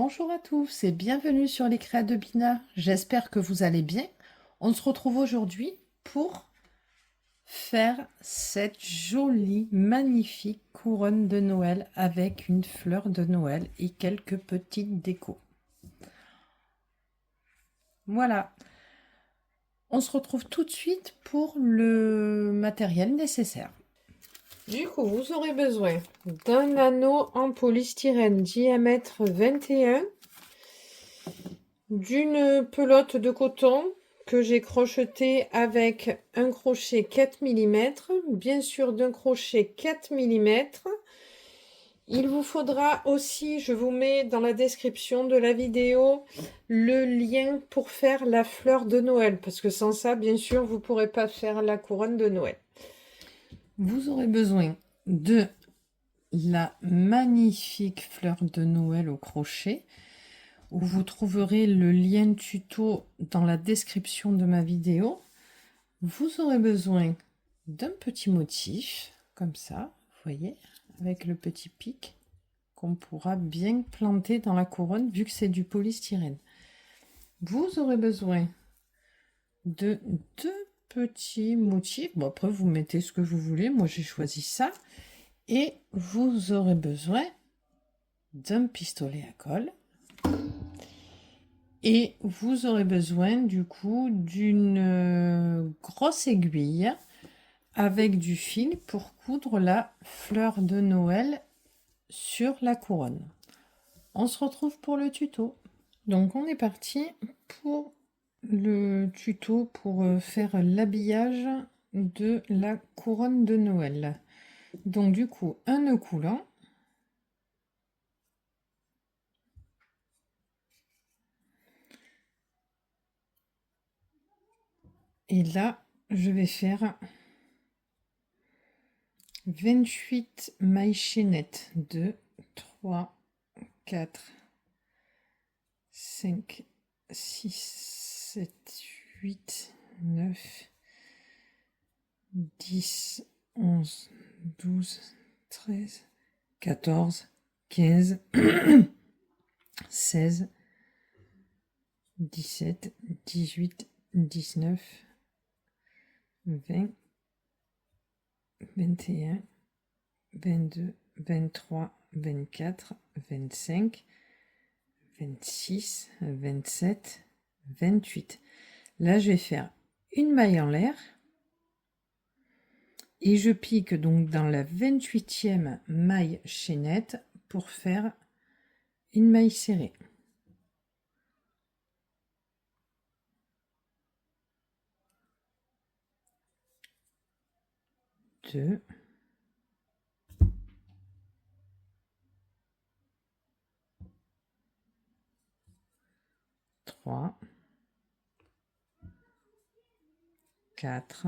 Bonjour à tous et bienvenue sur les Créas de Bina. J'espère que vous allez bien. On se retrouve aujourd'hui pour faire cette jolie, magnifique couronne de Noël avec une fleur de Noël et quelques petites décos. Voilà. On se retrouve tout de suite pour le matériel nécessaire. Du coup, vous aurez besoin d'un anneau en polystyrène diamètre 21, d'une pelote de coton que j'ai crocheté avec un crochet 4 mm, bien sûr d'un crochet 4 mm. Il vous faudra aussi, je vous mets dans la description de la vidéo, le lien pour faire la fleur de Noël, parce que sans ça, bien sûr, vous ne pourrez pas faire la couronne de Noël. Vous aurez besoin de la magnifique fleur de Noël au crochet, où vous trouverez le lien tuto dans la description de ma vidéo. Vous aurez besoin d'un petit motif, comme ça, vous voyez, avec le petit pic qu'on pourra bien planter dans la couronne vu que c'est du polystyrène. Vous aurez besoin de deux petits motifs. Bon, après, vous mettez ce que vous voulez. Moi, j'ai choisi ça. Et vous aurez besoin d'un pistolet à colle. Et vous aurez besoin du coup d'une grosse aiguille avec du fil pour coudre la fleur de Noël sur la couronne. On se retrouve pour le tuto. Donc on est parti pour le tuto pour faire l'habillage de la couronne de Noël. Donc du coup un nœud coulant. Et là, je vais faire 28 mailles chaînettes. 2, 3, 4, 5, 6, 7, 8, 9, 10, 11, 12, 13, 14, 15, 16, 17, 18, 19, 20, 21, 22, 23, 24, 25, 26, 27, 28. Là, je vais faire une maille en l'air et je pique donc dans la 28e maille chaînette pour faire une maille serrée. 2, 3, 4,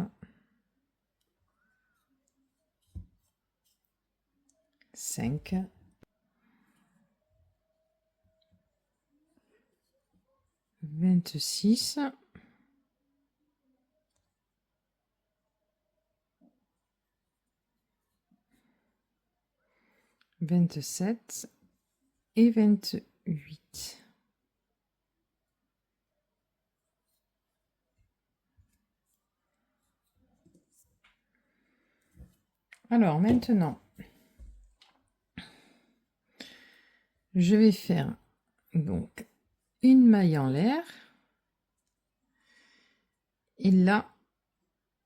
5, 26, 27 et 28. Alors maintenant, je vais faire donc une maille en l'air et là,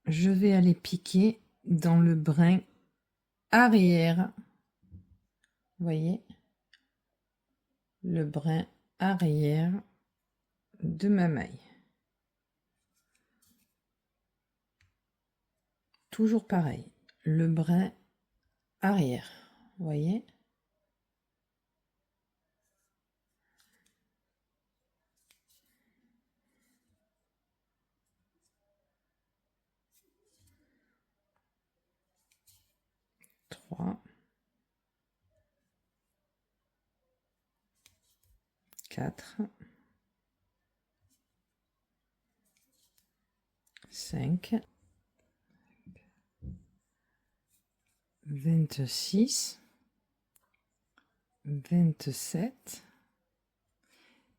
je vais aller piquer dans le brin arrière. Vous voyez, le brin arrière de ma maille. Toujours pareil, le brin arrière, vous voyez. Trois, 4, 5, 26, 27,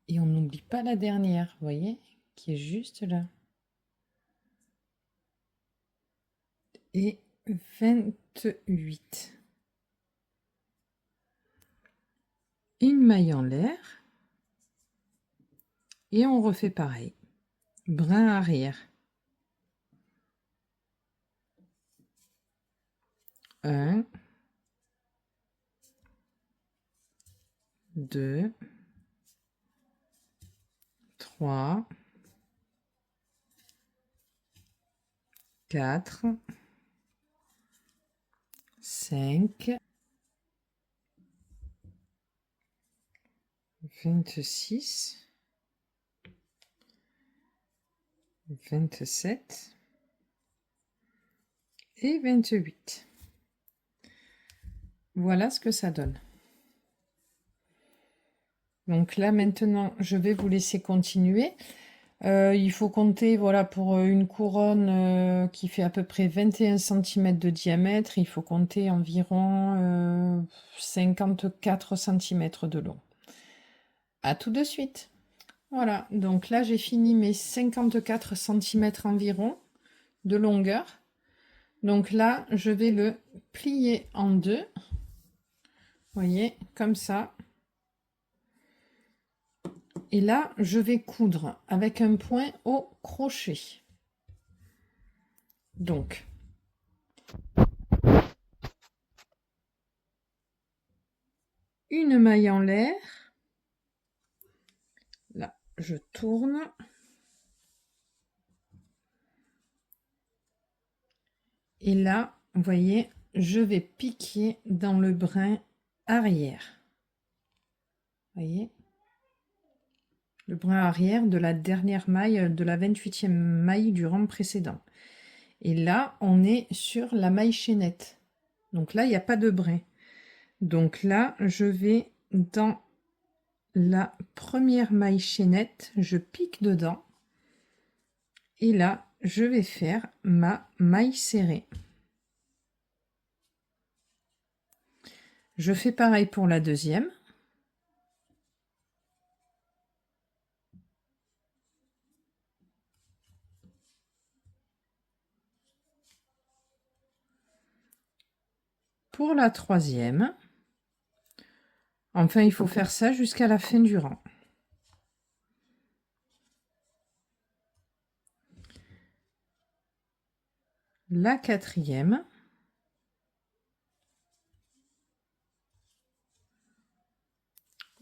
Et on n'oublie pas la dernière, vous voyez, qui est juste là. Et 28. Une maille en l'air. Et on refait pareil. Brin arrière. 1, 2, 3, 4, 5, 26, 27 et 28. Voilà ce que ça donne. Donc là maintenant, je vais vous laisser continuer. Il faut compter, voilà, pour une couronne qui fait à peu près 21 cm de diamètre, il faut compter environ 54 cm de long. À tout de suite. Voilà, donc là j'ai fini mes 54 cm environ de longueur. Donc là, je vais le plier en deux. Vous voyez, comme ça. Et là, je vais coudre avec un point au crochet. Donc, une maille en l'air. Là, je tourne. Et là, vous voyez, je vais piquer dans le brin arrière. Vous voyez, le brin arrière de la dernière maille, de la 28e maille du rang précédent. Et là, on est sur la maille chaînette. Donc là, il n'y a pas de brin. Donc là, je vais dans la première maille chaînette, je pique dedans. Et là, je vais faire ma maille serrée. Je fais pareil pour la deuxième. Pour la troisième. Enfin, il faut faire ça jusqu'à la fin du rang. La quatrième.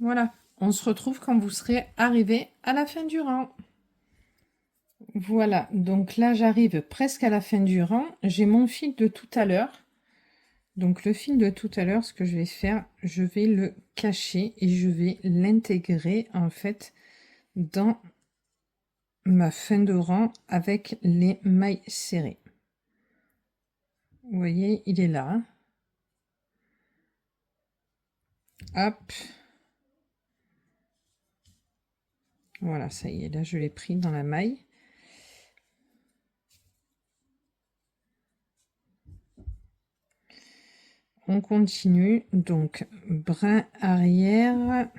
Voilà, on se retrouve quand vous serez arrivé à la fin du rang. Voilà, donc là j'arrive presque à la fin du rang. J'ai mon fil de tout à l'heure. Donc le fil de tout à l'heure, ce que je vais faire, je vais le cacher et je vais l'intégrer en fait dans ma fin de rang avec les mailles serrées. Vous voyez, il est là. Hop. Voilà, ça y est, là je l'ai pris dans la maille. On continue, donc brin arrière,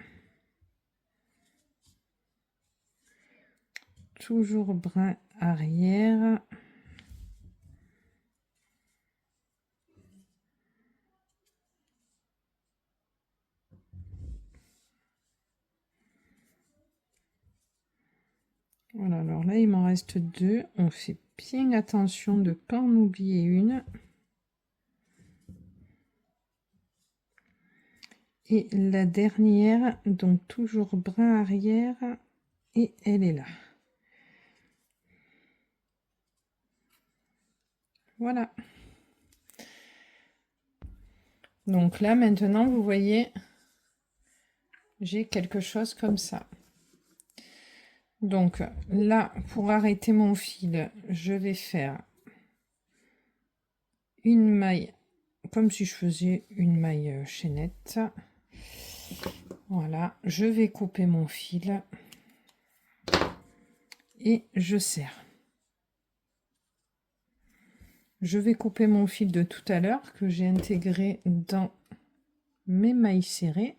toujours brin arrière, voilà, alors là il m'en reste deux, on fait bien attention de ne pas en oublier une. Et la dernière, donc toujours brin arrière, et elle est là. Voilà. Donc là maintenant vous voyez, j'ai quelque chose comme ça. Donc là, pour arrêter mon fil, je vais faire une maille, comme si je faisais une maille chaînette. Voilà, je vais couper mon fil et je serre. Je vais couper mon fil de tout à l'heure que j'ai intégré dans mes mailles serrées.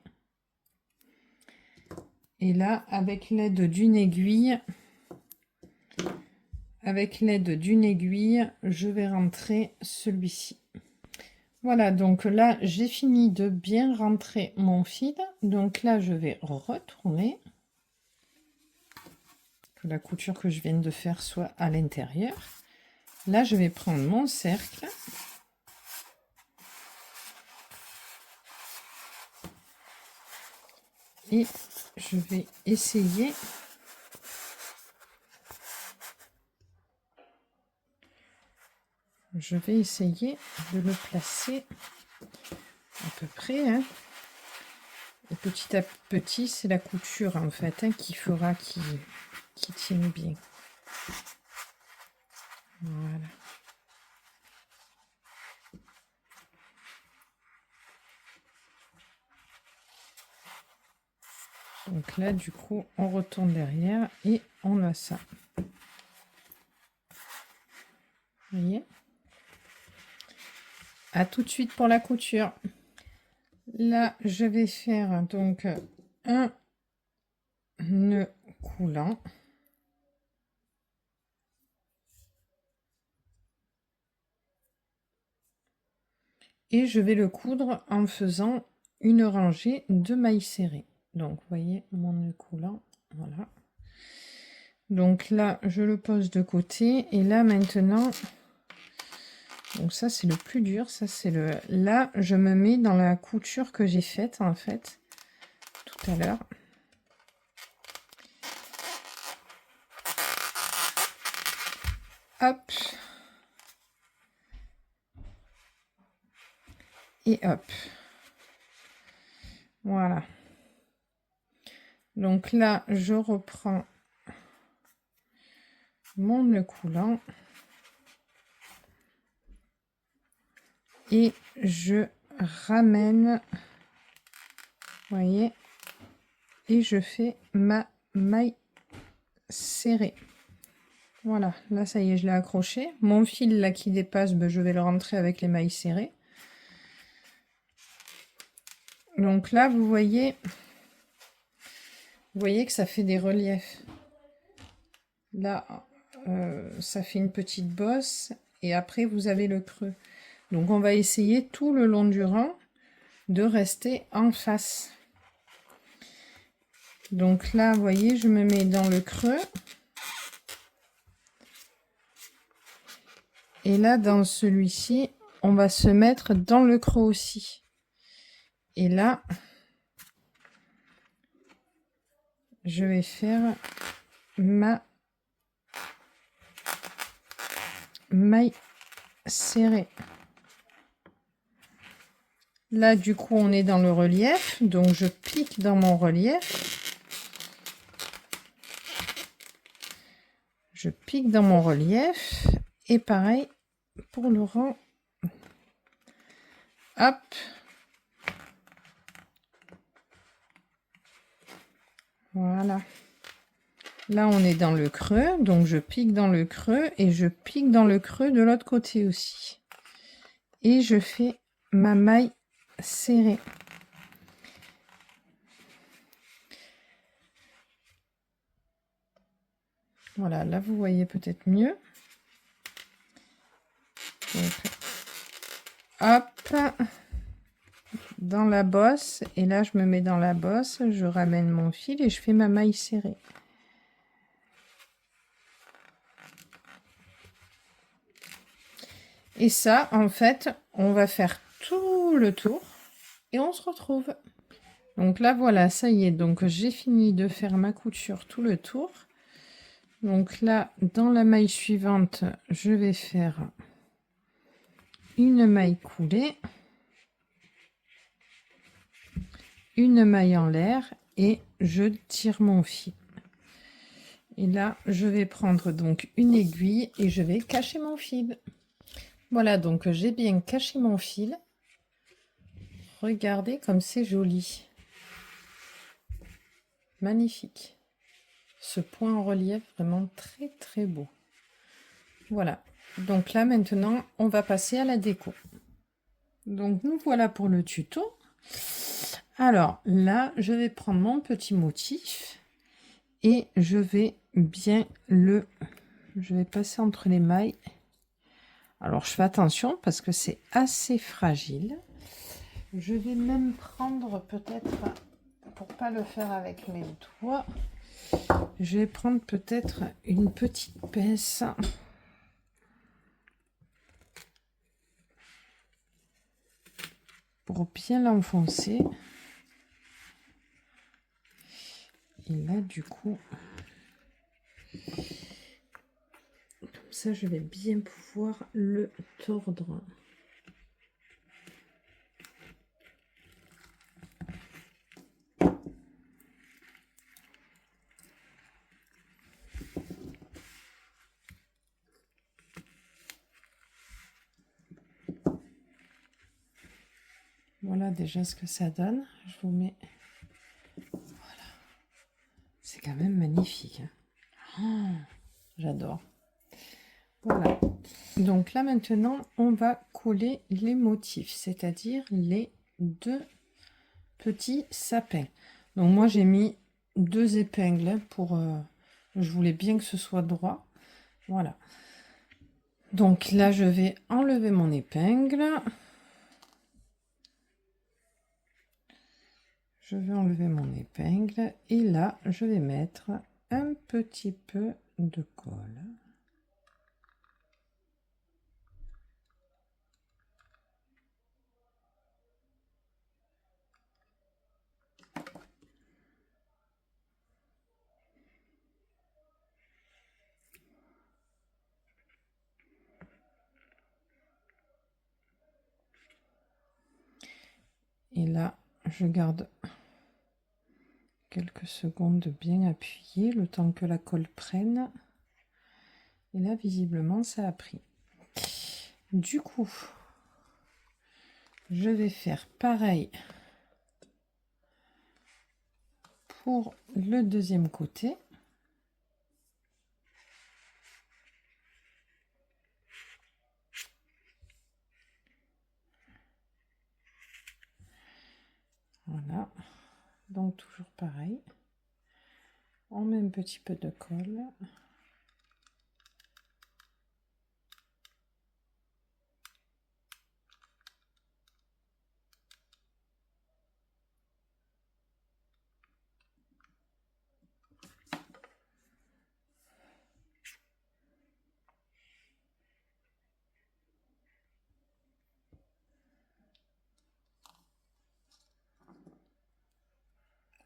Et là, avec l'aide d'une aiguille, je vais rentrer celui-ci. Voilà, donc là, j'ai fini de bien rentrer mon fil. Donc là, je vais retourner. Que la couture que je viens de faire soit à l'intérieur. Là, je vais prendre mon cercle. Et je vais essayer de le placer à peu près. Hein. Et petit à petit, c'est la couture en fait hein, qui fera qui tienne bien. Voilà. Donc là, du coup, on retourne derrière et on a ça. Vous voyez? À tout de suite pour la couture. Là, je vais faire donc un nœud coulant. Et je vais le coudre en faisant une rangée de mailles serrées. Donc, vous voyez mon nœud coulant, voilà. Donc là, je le pose de côté. Et là, maintenant, donc ça, c'est le plus dur. Ça, c'est le... Là, je me mets dans la couture que j'ai faite, en fait, tout à l'heure. Hop. Et hop. Voilà. Donc là, je reprends mon nœud coulant. Et je ramène, vous voyez, et je fais ma maille serrée. Voilà, là ça y est, je l'ai accroché. Mon fil là qui dépasse, ben, je vais le rentrer avec les mailles serrées. Donc là, vous voyez que ça fait des reliefs. Là, ça fait une petite bosse et après vous avez le creux. Donc on va essayer tout le long du rang de rester en face. Donc là, vous voyez, je me mets dans le creux. Et là, dans celui-ci, on va se mettre dans le creux aussi. Et là, je vais faire ma maille serrée. Là, du coup, on est dans le relief. Donc, je pique dans mon relief. Je pique dans mon relief. Et pareil pour le rang. Hop. Voilà. Là, on est dans le creux. Donc, je pique dans le creux. Et je pique dans le creux de l'autre côté aussi. Et je fais ma maille serrée. Voilà, là, vous voyez peut-être mieux. Donc, hop, dans la bosse, et là je me mets dans la bosse, je ramène mon fil et je fais ma maille serrée. Et ça, en fait, on va faire tout le tour et on se retrouve. Donc là, voilà, ça y est, donc j'ai fini de faire ma couture tout le tour. Donc là, dans la maille suivante, je vais faire une maille coulée, une maille en l'air et je tire mon fil. Et là, je vais prendre donc une aiguille et je vais cacher mon fil. Voilà, donc j'ai bien caché mon fil. Regardez comme c'est joli. Magnifique. Ce point en relief, vraiment très très beau. Voilà. Donc là, maintenant, on va passer à la déco. Donc nous voilà pour le tuto. Alors là, je vais prendre mon petit motif et je vais bien je vais passer entre les mailles. Alors je fais attention parce que c'est assez fragile. Je vais même prendre peut-être, pour pas le faire avec mes doigts, je vais prendre peut-être une petite pince. Pour bien l'enfoncer. Et là, du coup, comme ça, je vais bien pouvoir le tordre. Voilà déjà ce que ça donne. Je vous mets... Voilà. C'est quand même magnifique. Hein. Oh, j'adore. Voilà. Donc là maintenant, on va coller les motifs, c'est-à-dire les deux petits sapins. Donc moi j'ai mis 2 épingles pour... je voulais bien que ce soit droit. Voilà. Donc là je vais enlever mon épingle. Je vais enlever mon épingle et là je vais mettre un petit peu de colle. Et là je garde quelques secondes bien appuyé le temps que la colle prenne. Et là visiblement ça a pris. Du coup je vais faire pareil pour le deuxième côté. Voilà, donc toujours pareil, on met un petit peu de colle.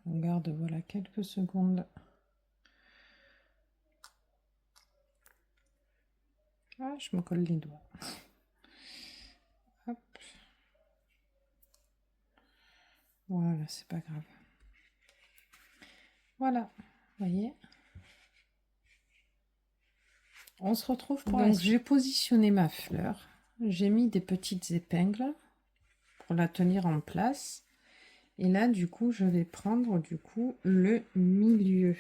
On garde voilà quelques secondes. Ah, je me colle les doigts. Hop. Voilà, c'est pas grave. Voilà, vous voyez. On se retrouve pour la suite. J'ai positionné ma fleur. J'ai mis des petites épingles pour la tenir en place. Et là, du coup, je vais prendre du coup le milieu.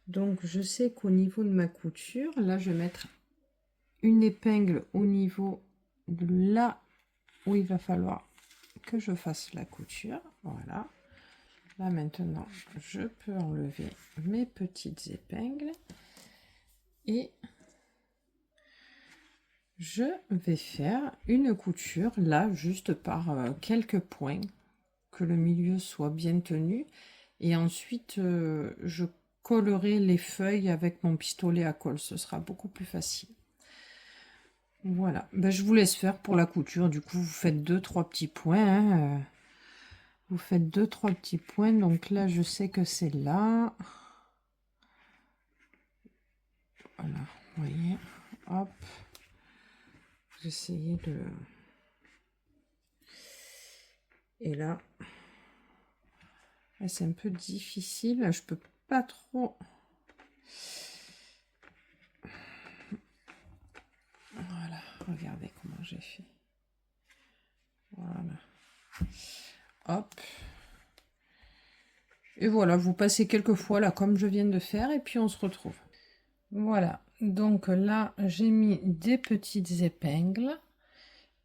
Donc, je sais qu'au niveau de ma couture, là, je vais mettre une épingle au niveau de là où il va falloir que je fasse la couture. Voilà. Là, maintenant, je peux enlever mes petites épingles et je vais faire une couture là, juste par quelques points, que le milieu soit bien tenu. Et ensuite, je collerai les feuilles avec mon pistolet à colle. Ce sera beaucoup plus facile. Voilà, ben, je vous laisse faire pour la couture. Du coup, vous faites 2-3 petits points. Hein. Vous faites 2-3 petits points. Donc là, je sais que c'est là. Voilà, vous voyez. Hop. Vous essayez de... Et là, c'est un peu difficile. Je peux pas trop... Voilà, regardez comment j'ai fait. Voilà. Hop. Et voilà, vous passez quelques fois là comme je viens de faire et puis on se retrouve. Voilà, donc là j'ai mis des petites épingles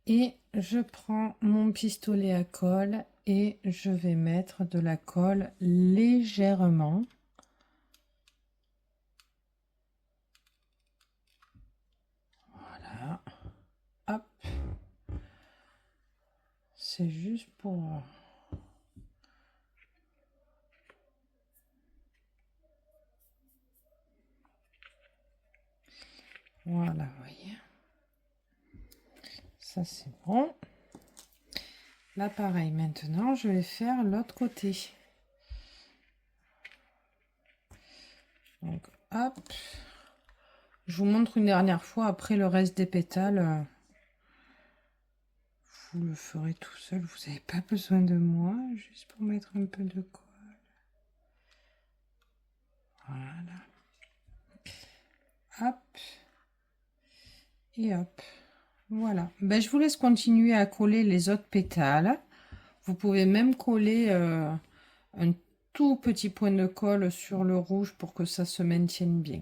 et je prends mon pistolet à colle Et je vais mettre de la colle légèrement. Voilà. Hop. C'est juste pour... Voilà, vous voyez. Ça, c'est bon. Là, pareil, maintenant, je vais faire l'autre côté. Donc, hop. Je vous montre une dernière fois. Après, le reste des pétales, vous le ferez tout seul. Vous n'avez pas besoin de moi. Juste pour mettre un peu de colle. Voilà. Hop. Et hop. Voilà. Ben, je vous laisse continuer à coller les autres pétales. Vous pouvez même coller un tout petit point de colle sur le rouge pour que ça se maintienne bien.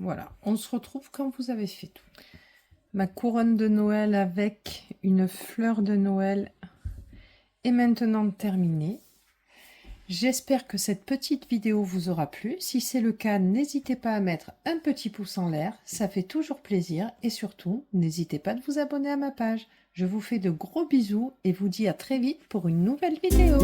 Voilà, on se retrouve quand vous avez fait tout. Ma couronne de Noël avec une fleur de Noël est maintenant terminée. J'espère que cette petite vidéo vous aura plu. Si c'est le cas, n'hésitez pas à mettre un petit pouce en l'air, ça fait toujours plaisir. Et surtout, n'hésitez pas de vous abonner à ma page. Je vous fais de gros bisous et vous dis à très vite pour une nouvelle vidéo.